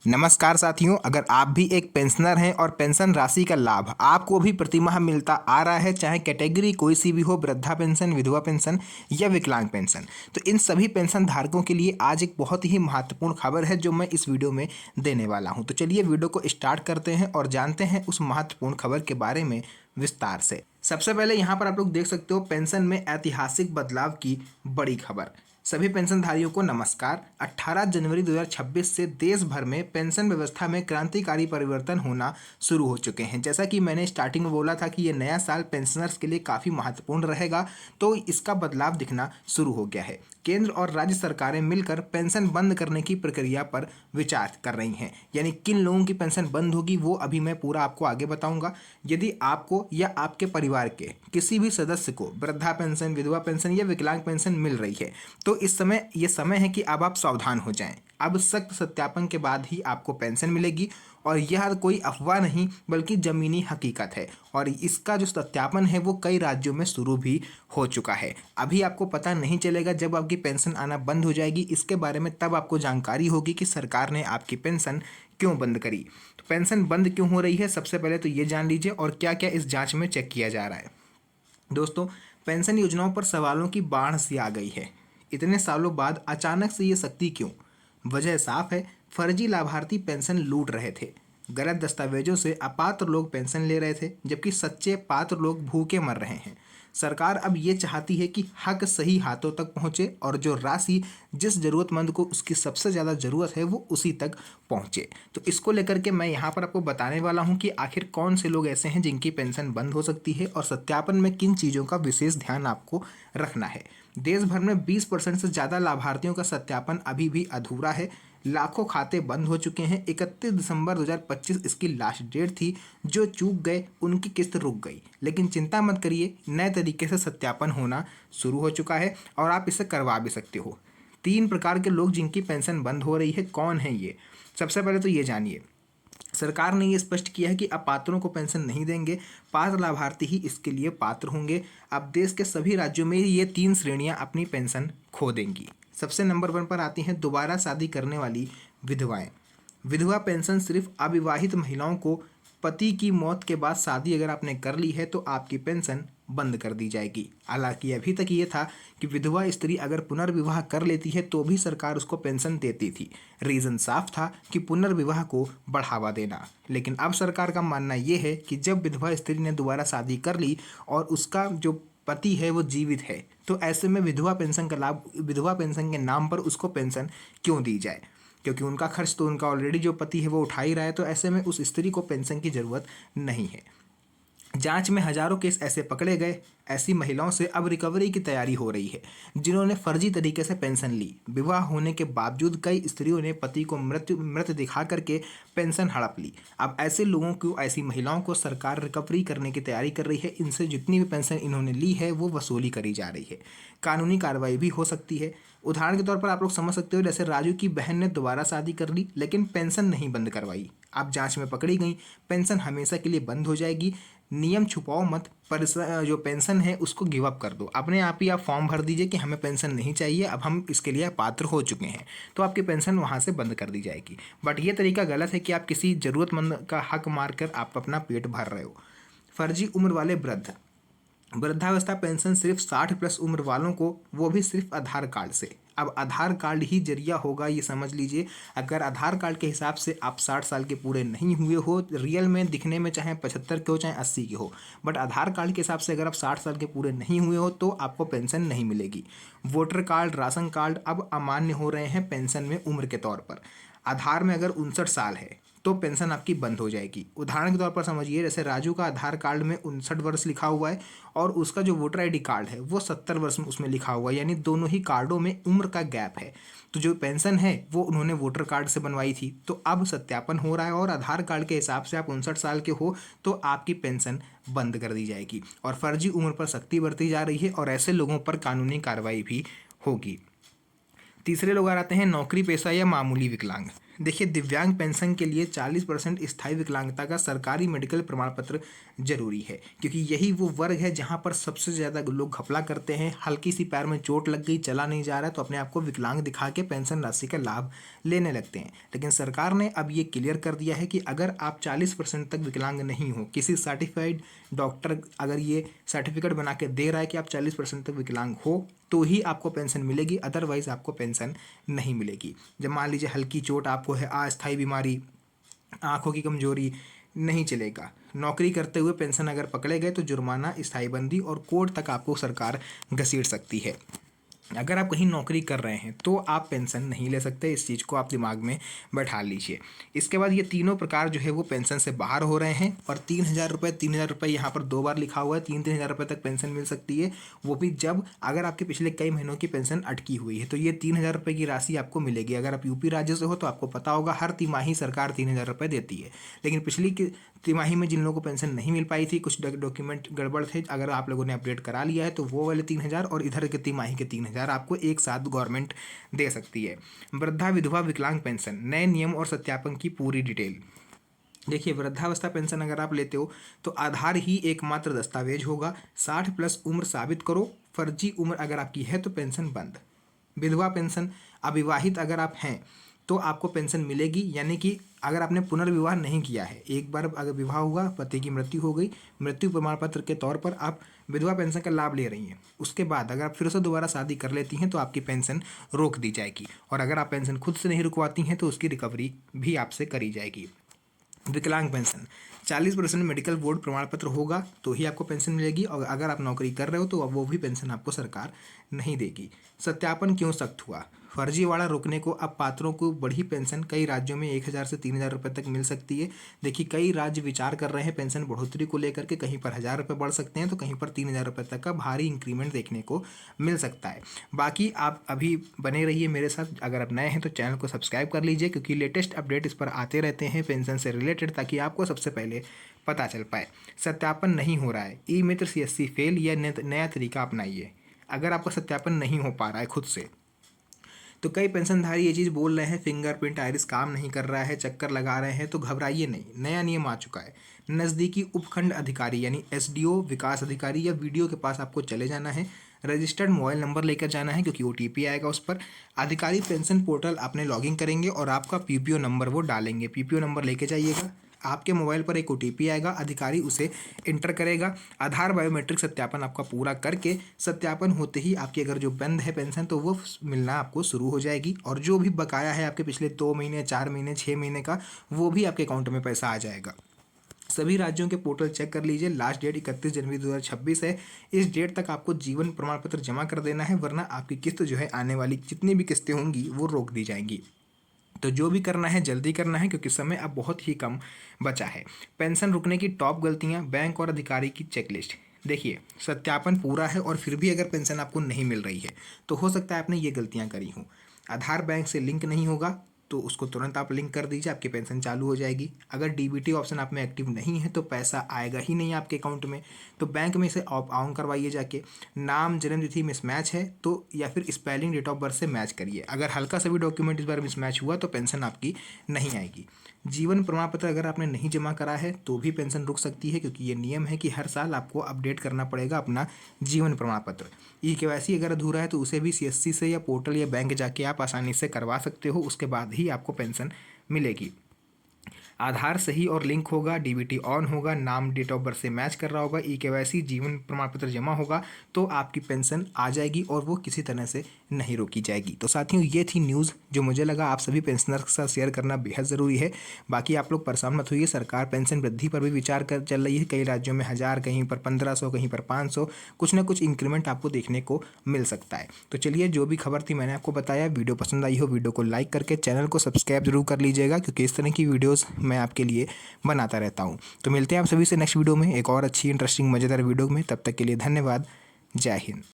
नमस्कार साथियों, अगर आप भी एक पेंशनर हैं और पेंशन राशि का लाभ आपको भी प्रतिमाह मिलता आ रहा है, चाहे कैटेगरी कोई सी भी हो, वृद्धा पेंशन, विधवा पेंशन या विकलांग पेंशन, तो इन सभी पेंशन धारकों के लिए आज एक बहुत ही महत्वपूर्ण खबर है जो मैं इस वीडियो में देने वाला हूं। तो चलिए वीडियो को स्टार्ट करते हैं और जानते हैं उस महत्वपूर्ण खबर के बारे में विस्तार से। सबसे पहले यहाँ पर आप लोग देख सकते हो पेंशन में ऐतिहासिक बदलाव की बड़ी खबर। सभी पेंशनधारियों को नमस्कार। 18 जनवरी 2026 से देश भर में पेंशन व्यवस्था में क्रांतिकारी परिवर्तन होना शुरू हो चुके हैं। जैसा कि मैंने स्टार्टिंग में बोला था कि ये नया साल पेंशनर्स के लिए काफ़ी महत्वपूर्ण रहेगा, तो इसका बदलाव दिखना शुरू हो गया है। केंद्र और राज्य सरकारें मिलकर पेंशन बंद करने की प्रक्रिया पर विचार कर रही हैं। यानी किन लोगों की पेंशन बंद होगी वो अभी मैं पूरा आपको आगे बताऊंगा। यदि आपको या आपके परिवार के किसी भी सदस्य को वृद्धा पेंशन, विधवा पेंशन या विकलांग पेंशन मिल रही है, तो इस समय ये समय है कि अब आप सावधान हो जाएं। अब सख्त सत्यापन के बाद ही आपको पेंशन मिलेगी और यह कोई अफवाह नहीं बल्कि ज़मीनी हकीकत है। और इसका जो सत्यापन है वो कई राज्यों में शुरू भी हो चुका है। अभी आपको पता नहीं चलेगा जब आपकी पेंशन आना बंद हो जाएगी, इसके बारे में तब आपको जानकारी होगी कि सरकार ने आपकी पेंशन क्यों बंद करी। तो पेंशन बंद क्यों हो रही है, सबसे पहले तो ये जान लीजिए और क्या क्या इस जाँच में चेक किया जा रहा है। दोस्तों, पेंशन योजनाओं पर सवालों की बाढ़ सी आ गई है। इतने सालों बाद अचानक से ये सख्ती क्यों? वजह साफ है, फर्जी लाभार्थी पेंशन लूट रहे थे। गलत दस्तावेजों से अपात्र लोग पेंशन ले रहे थे जबकि सच्चे पात्र लोग भूखे मर रहे हैं। सरकार अब ये चाहती है कि हक सही हाथों तक पहुंचे और जो राशि जिस ज़रूरतमंद को उसकी सबसे ज़्यादा ज़रूरत है वो उसी तक पहुंचे। तो इसको लेकर के मैं यहाँ पर आपको बताने वाला हूँ कि आखिर कौन से लोग ऐसे हैं जिनकी पेंशन बंद हो सकती है और सत्यापन में किन चीज़ों का विशेष ध्यान आपको रखना है। देश भर में 20% से ज़्यादा लाभार्थियों का सत्यापन अभी भी अधूरा है। लाखों खाते बंद हो चुके हैं। 31 दिसंबर 2025 इसकी लास्ट डेट थी। जो चूक गए उनकी किस्त रुक गई, लेकिन चिंता मत करिए, नए तरीके से सत्यापन होना शुरू हो चुका है और आप इसे करवा भी सकते हो। 3 प्रकार के लोग जिनकी पेंशन बंद हो रही है, कौन है ये? सबसे पहले तो ये जानिए, सरकार ने ये स्पष्ट किया है कि अपात्रों को पेंशन नहीं देंगे, पात्र लाभार्थी ही इसके लिए पात्र होंगे। अब देश के सभी राज्यों में ये 3 श्रेणियां अपनी पेंशन खो देंगी। सबसे नंबर 1 पर आती हैं दोबारा शादी करने वाली विधवाएं। विधवा पेंशन सिर्फ अविवाहित महिलाओं को पति की मौत के बाद शादी अगर आपने कर ली है तो आपकी पेंशन बंद कर दी जाएगी। हालांकि अभी तक ये था कि विधवा स्त्री अगर पुनर्विवाह कर लेती है तो भी सरकार उसको पेंशन देती थी। रीज़न साफ था कि पुनर्विवाह को बढ़ावा देना। लेकिन अब सरकार का मानना ये है कि जब विधवा स्त्री ने दोबारा शादी कर ली और उसका जो पति है वो जीवित है, तो ऐसे में विधवा पेंशन का लाभ, विधवा पेंशन के नाम पर उसको पेंशन क्यों दी जाए? क्योंकि उनका खर्च तो उनका ऑलरेडी जो पति है वो उठा ही रहा है, तो ऐसे में उस स्त्री को पेंशन की ज़रूरत नहीं है। जांच में हजारों केस ऐसे पकड़े गए। ऐसी महिलाओं से अब रिकवरी की तैयारी हो रही है जिन्होंने फर्जी तरीके से पेंशन ली। विवाह होने के बावजूद कई स्त्रियों ने पति को मृत दिखा करके पेंशन हड़प ली। अब ऐसे लोगों को, ऐसी महिलाओं को सरकार रिकवरी करने की तैयारी कर रही है। इनसे जितनी भी पेंशन इन्होंने ली है वो वसूली करी जा रही है। कानूनी कार्रवाई भी हो सकती है। उदाहरण के तौर पर आप लोग समझ सकते हो, जैसे राजू की बहन ने दोबारा शादी कर ली लेकिन पेंशन नहीं बंद करवाई। अब जांच में पकड़ी गई, पेंशन हमेशा के लिए बंद हो जाएगी। नियम छुपाओ मत, पर जो पेंशन है उसको गिव अप कर दो। अपने आप ही आप फॉर्म भर दीजिए कि हमें पेंशन नहीं चाहिए, अब हम इसके लिए पात्र हो चुके हैं, तो आपकी पेंशन वहाँ से बंद कर दी जाएगी। बट ये तरीका गलत है कि आप किसी ज़रूरतमंद का हक मारकर आप अपना पेट भर रहे हो। फर्जी उम्र वाले वृद्ध, वृद्धावस्था पेंशन सिर्फ 60 प्लस उम्र वालों को, वो भी सिर्फ आधार कार्ड से। अब आधार कार्ड ही जरिया होगा, ये समझ लीजिए। अगर आधार कार्ड के हिसाब से आप 60 साल के पूरे नहीं हुए हो, रियल में दिखने में चाहे 75 के हो चाहे 80 के हो, बट आधार कार्ड के हिसाब से अगर आप 60 साल के पूरे नहीं हुए हो तो आपको पेंशन नहीं मिलेगी। वोटर कार्ड, राशन कार्ड अब अमान्य हो रहे हैं पेंशन में उम्र के तौर पर। आधार में अगर 59 साल है तो पेंशन आपकी बंद हो जाएगी। उदाहरण के तौर पर समझिए, जैसे राजू का आधार कार्ड में 59 वर्ष लिखा हुआ है और उसका जो वोटर आईडी कार्ड है वो 70 वर्ष में उसमें लिखा हुआ है, यानी दोनों ही कार्डों में उम्र का गैप है। तो जो पेंशन है वो उन्होंने वोटर कार्ड से बनवाई थी, तो अब सत्यापन हो रहा है और आधार कार्ड के हिसाब से आप 59 साल के हो तो आपकी पेंशन बंद कर दी जाएगी। और फर्जी उम्र पर सख्ती बरती जा रही है और ऐसे लोगों पर कानूनी कार्रवाई भी होगी। तीसरे लोग आ जाते हैं नौकरी पेशा या मामूली विकलांग। देखिए, दिव्यांग पेंशन के लिए 40% स्थायी विकलांगता का सरकारी मेडिकल प्रमाण पत्र जरूरी है, क्योंकि यही वो वर्ग है जहां पर सबसे ज़्यादा लोग घपला करते हैं। हल्की सी पैर में चोट लग गई, चला नहीं जा रहा है, तो अपने आप को विकलांग दिखा के पेंशन राशि का लाभ लेने लगते हैं। लेकिन सरकार ने अब ये क्लियर कर दिया है कि अगर आप 40% तक विकलांग नहीं हो, किसी सर्टिफाइड डॉक्टर अगर ये सर्टिफिकेट बना के दे रहा है कि आप 40% तक विकलांग हो, तो ही आपको पेंशन मिलेगी, अदरवाइज आपको पेंशन नहीं मिलेगी। जब मान लीजिए हल्की चोट आपको है, अस्थायी बीमारी, आंखों की कमजोरी, नहीं चलेगा। नौकरी करते हुए पेंशन अगर पकड़े गए तो जुर्माना, स्थायी बंदी और कोर्ट तक आपको सरकार घसीट सकती है। अगर आप कहीं नौकरी कर रहे हैं तो आप पेंशन नहीं ले सकते, इस चीज़ को आप दिमाग में बैठा लीजिए। इसके बाद ये तीनों प्रकार जो है वो पेंशन से बाहर हो रहे हैं, और 3,000 रुपये यहाँ पर 2 बार लिखा हुआ है, 3,000 रुपये तक पेंशन मिल सकती है। वो भी जब अगर आपके पिछले कई महीनों की पेंशन अटकी हुई है, तो ये 3,000 रुपये की राशि आपको मिलेगी। अगर आप यूपी राज्य से हो तो आपको पता होगा हर तिमाही सरकार 3,000 रुपये देती है। लेकिन पिछली तिमाही में जिन लोगों को पेंशन नहीं मिल पाई थी, कुछ डॉक्यूमेंट गड़बड़ थे, अगर आप लोगों ने अपडेट करा लिया है तो वो वाले 3,000 और इधर के तिमाही के 3,000 आपको एक साथ गवर्नमेंट दे सकती है। वृद्धा विधवा विकलांग पेंशन, नए नियम और सत्यापन की पूरी डिटेल। देखिए, वृद्धावस्था पेंशन अगर आप लेते हो तो आधार ही एकमात्र दस्तावेज होगा। 60+ उम्र साबित करो, फर्जी उम्र अगर आपकी है तो पेंशन बंद। विधवा पेंशन, अविवाहित अगर आप हैं तो आपको पेंशन मिलेगी, यानी कि अगर आपने पुनर्विवाह नहीं किया है, एक बार अगर विवाह हुआ, पति की मृत्यु हो गई, मृत्यु प्रमाण पत्र के तौर पर आप विधवा पेंशन का लाभ ले रही हैं, उसके बाद अगर आप फिर से दोबारा शादी कर लेती हैं तो आपकी पेंशन रोक दी जाएगी, और अगर आप पेंशन खुद से नहीं रुकवाती हैं तो उसकी रिकवरी भी आपसे करी जाएगी। विकलांग पेंशन, 40% मेडिकल बोर्ड प्रमाण पत्र होगा तो ही आपको पेंशन मिलेगी, और अगर आप नौकरी कर रहे हो तो अब वो भी पेंशन आपको सरकार नहीं देगी। सत्यापन क्यों सख्त हुआ, फर्जीवाड़ा रोकने को अब पात्रों को बढ़ी पेंशन, कई राज्यों में 1,000 से 3,000 रुपये तक मिल सकती है। देखिए, कई राज्य विचार कर रहे हैं पेंशन बढ़ोतरी को लेकर के, कहीं पर 1,000 रुपये बढ़ सकते हैं तो कहीं पर 3,000 रुपये तक का भारी इंक्रीमेंट देखने को मिल सकता है। बाकी आप अभी बने रहिए मेरे साथ, अगर आप नए हैं तो चैनल को सब्सक्राइब कर लीजिए, क्योंकि लेटेस्ट अपडेट इस पर आते रहते हैं पेंशन से रिलेटेड, ताकि आपको सबसे पहले पता चल पाए। सत्यापन नहीं हो रहा है, ई मित्र CSC फेल या नया तरीका अपनाइए। अगर आपका सत्यापन नहीं हो पा रहा है खुद से, तो कई पेंशनधारी ये चीज़ बोल रहे हैं फिंगरप्रिंट आइरिस काम नहीं कर रहा है, चक्कर लगा रहे हैं, तो घबराइए नहीं, नया नियम आ चुका है। नज़दीकी उपखंड अधिकारी यानी SDO, विकास अधिकारी या VDO के पास आपको चले जाना है, रजिस्टर्ड मोबाइल नंबर लेकर जाना है क्योंकि OTP आएगा उस पर। अधिकारी पेंशन पोर्टल आपने लॉगिन करेंगे और आपका PPO नंबर वो डालेंगे, PPO नंबर लेके जाइएगा। आपके मोबाइल पर एक OTP आएगा, अधिकारी उसे इंटर करेगा। आधार बायोमेट्रिक सत्यापन आपका पूरा करके सत्यापन होते ही आपकी अगर जो बंद है पेंशन तो वो मिलना आपको शुरू हो जाएगी, और जो भी बकाया है आपके पिछले 2 महीने, 4 महीने, 6 महीने का, वो भी आपके अकाउंट में पैसा आ जाएगा। सभी राज्यों के पोर्टल चेक कर लीजिए, लास्ट डेट 31 जनवरी 2026 है। इस डेट तक आपको जीवन प्रमाण पत्र जमा कर देना है, वरना आपकी किस्त जो है आने वाली जितनी भी किस्तें होंगी वो रोक दी जाएंगी। तो जो भी करना है जल्दी करना है, क्योंकि समय अब बहुत ही कम बचा है। पेंशन रुकने की टॉप गलतियां, बैंक और अधिकारी की चेकलिस्ट। देखिए, सत्यापन पूरा है और फिर भी अगर पेंशन आपको नहीं मिल रही है तो हो सकता है आपने ये गलतियां करी हों। आधार बैंक से लिंक नहीं होगा तो उसको तुरंत आप लिंक कर दीजिए, आपकी पेंशन चालू हो जाएगी। अगर DBT ऑप्शन आप में एक्टिव नहीं है तो पैसा आएगा ही नहीं आपके अकाउंट में, तो बैंक में से ऑन करवाइए जाके। नाम जन्मतिथि मिसमैच है तो, या फिर स्पेलिंग डेट ऑफ बर्थ से मैच करिए। अगर हल्का सा भी डॉक्यूमेंट इस बार मिसमैच हुआ तो पेंशन आपकी नहीं आएगी। जीवन प्रमाण पत्र अगर आपने नहीं जमा करा है तो भी पेंशन रुक सकती है, क्योंकि ये नियम है कि हर साल आपको अपडेट करना पड़ेगा अपना जीवन प्रमाण पत्र। KYC अगर अधूरा है तो उसे भी CSC से या पोर्टल या बैंक जाके आप आसानी से करवा सकते हो, उसके बाद ही आपको पेंशन मिलेगी। आधार सही और लिंक होगा, DBT ऑन होगा, नाम डेट ऑफ बर्थ से मैच कर रहा होगा, KYC जीवन प्रमाण पत्र जमा होगा, तो आपकी पेंशन आ जाएगी और वो किसी तरह से नहीं रोकी जाएगी। तो साथियों, ये थी न्यूज़ जो मुझे लगा आप सभी पेंशनर्स के साथ शेयर करना बेहद ज़रूरी है। बाकी आप लोग परेशान मत होइए, सरकार पेंशन वृद्धि पर भी विचार कर चल रही है। कई राज्यों में 1,000, कहीं पर 1,500, कहीं पर 500, कुछ ना कुछ इंक्रीमेंट आपको देखने को मिल सकता है। तो चलिए, जो भी खबर थी मैंने आपको बताया। वीडियो पसंद आई हो, वीडियो को लाइक करके चैनल को सब्सक्राइब जरूर कर लीजिएगा, क्योंकि इस तरह की वीडियोज़ मैं आपके लिए बनाता रहता हूं। तो मिलते हैं आप सभी से नेक्स्ट वीडियो में, एक और अच्छी इंटरेस्टिंग मज़ेदार वीडियो में। तब तक के लिए धन्यवाद। जय हिंद।